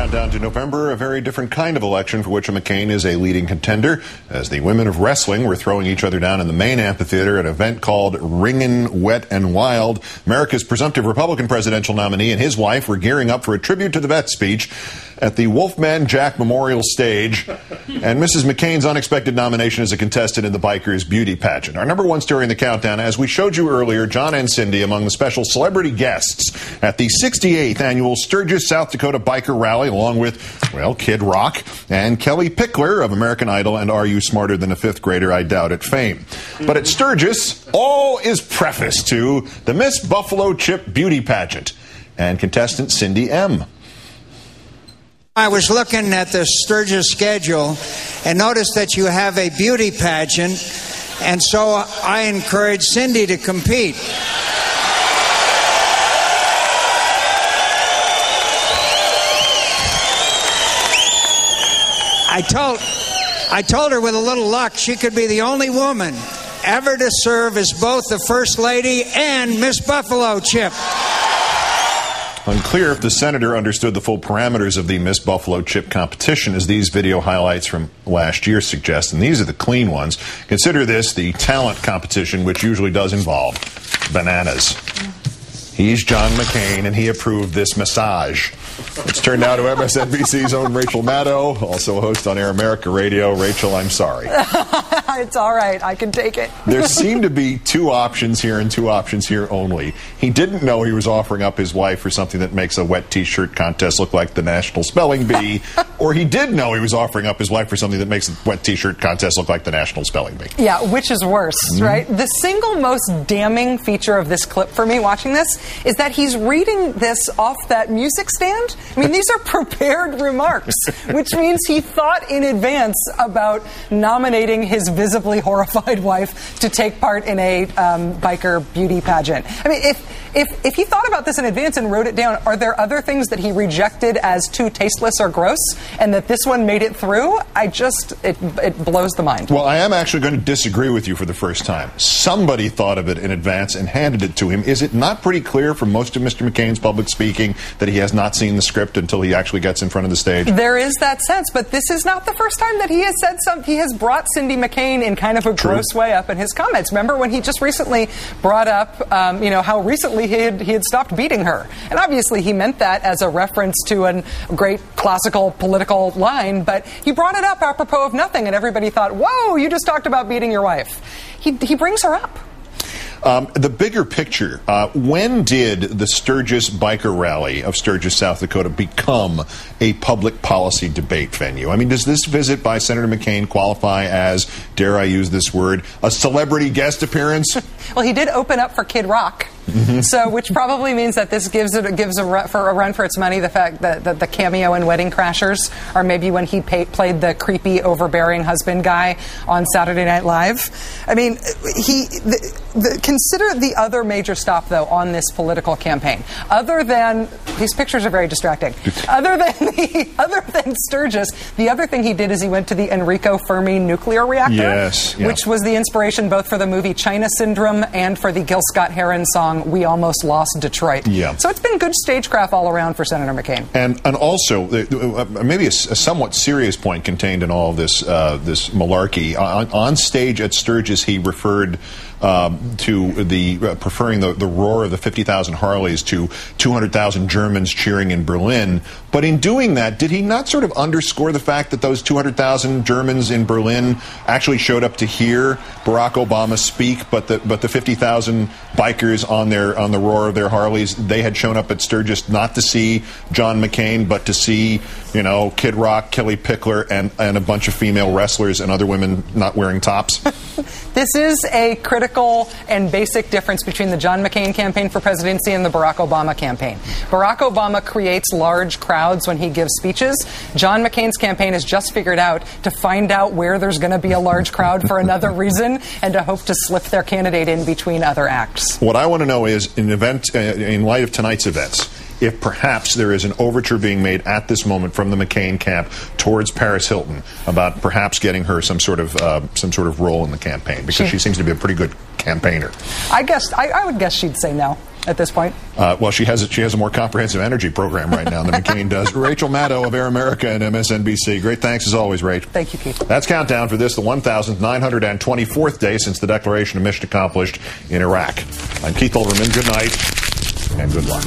Countdown to November, a very different kind of election for which McCain is a leading contender, as the women of wrestling were throwing each other down in the main amphitheater at an event called Ringin' Wet and Wild. America's presumptive Republican presidential nominee and his wife were gearing up for a tribute to the vet speech at the Wolfman Jack Memorial Stage, and Mrs. McCain's unexpected nomination as a contestant in the Bikers Beauty Pageant. Our number one story in the countdown, as we showed you earlier, John and Cindy among the special celebrity guests at the 68th annual Sturgis, South Dakota Biker Rally, along with, well, Kid Rock and Kelly Pickler of American Idol and Are You Smarter Than a Fifth Grader? I Doubt It fame. But at Sturgis, all is prefaced to the Miss Buffalo Chip Beauty Pageant and contestant Cindy M. I was looking at the Sturgis schedule and noticed that you have a beauty pageant, and so I encouraged Cindy to compete. I told her with a little luck she could be the only woman ever to serve as both the First Lady and Miss Buffalo Chip. Unclear if the senator understood the full parameters of the Miss Buffalo Chip competition, as these video highlights from last year suggest, and these are the clean ones. Consider this the talent competition, which usually does involve bananas. He's John McCain, and he approved this massage. It's turned now to MSNBC's own Rachel Maddow, also a host on Air America Radio. Rachel, I'm sorry. It's all right. I can take it. There seem to be two options here and two options here only. He didn't know he was offering up his wife for something that makes a wet T-shirt contest look like the National Spelling Bee, or he did know he was offering up his wife for something that makes a wet T-shirt contest look like the National Spelling Bee. Yeah, which is worse, right? The single most damning feature of this clip for me watching this is that he's reading this off that music stand. I mean, these are prepared remarks, which means he thought in advance about nominating his visibly horrified wife to take part in a biker beauty pageant. I mean, if he thought about this in advance and wrote it down, are there other things that he rejected as too tasteless or gross, and that this one made it through? It blows the mind. Well, I am actually going to disagree with you for the first time. Somebody thought of it in advance and handed it to him. Is it not pretty clear from most of Mr. McCain's public speaking that he has not seen the script until he actually gets in front of the stage? There is that sense, but this is not the first time that he has said something. He has brought Cindy McCain in kind of a gross way up in his comments. Remember when he just recently brought up, how recently he had stopped beating her, and obviously he meant that as a reference to a great classical political line, but he brought it up apropos of nothing, and everybody thought, "Whoa, you just talked about beating your wife." He brings her up. The bigger picture, when did the Sturgis Biker Rally of Sturgis, South Dakota become a public policy debate venue? I mean, does this visit by Senator McCain qualify as, dare I use this word, a celebrity guest appearance? Well, he did open up for Kid Rock. So, which probably means that this gives a run for its money. The fact that the cameo in Wedding Crashers, or maybe when he played the creepy, overbearing husband guy on Saturday Night Live. I mean, consider the other major stop though on this political campaign. Other than these pictures are very distracting. Other than Sturgis, the other thing he did is he went to the Enrico Fermi nuclear reactor, yes, yeah, which was the inspiration both for the movie China Syndrome and for the Gil Scott-Heron song We Almost Lost Detroit. Yeah. So it's been good stagecraft all around for Senator McCain. And also, maybe a somewhat serious point contained in all of this malarkey. On stage at Sturgis, he referred to preferring the roar of the 50,000 Harleys to 200,000 Germans cheering in Berlin. But in doing that, did he not sort of underscore the fact that those 200,000 Germans in Berlin actually showed up to hear Barack Obama speak, but the 50,000 bikers on the roar of their Harleys, they had shown up at Sturgis not to see John McCain, but to see, Kid Rock, Kelly Pickler, and a bunch of female wrestlers and other women not wearing tops? This is a critical and basic difference between the John McCain campaign for presidency and the Barack Obama campaign. Barack Obama creates large crowds when he gives speeches. John McCain's campaign has just figured out to find out where there's going to be a large crowd for another reason and to hope to slip their candidate in between other acts. What I want to know is, in light of tonight's events, if perhaps there is an overture being made at this moment from the McCain camp towards Paris Hilton about perhaps getting her some sort of role in the campaign, because she seems to be a pretty good campaigner. I would guess she'd say no at this point. Well, she has a more comprehensive energy program right now than McCain does. Rachel Maddow of Air America and MSNBC. Great thanks as always, Rach. Thank you, Keith. That's Countdown for this, the 1,924th day since the declaration of mission accomplished in Iraq. I'm Keith Olbermann. Good night and good luck.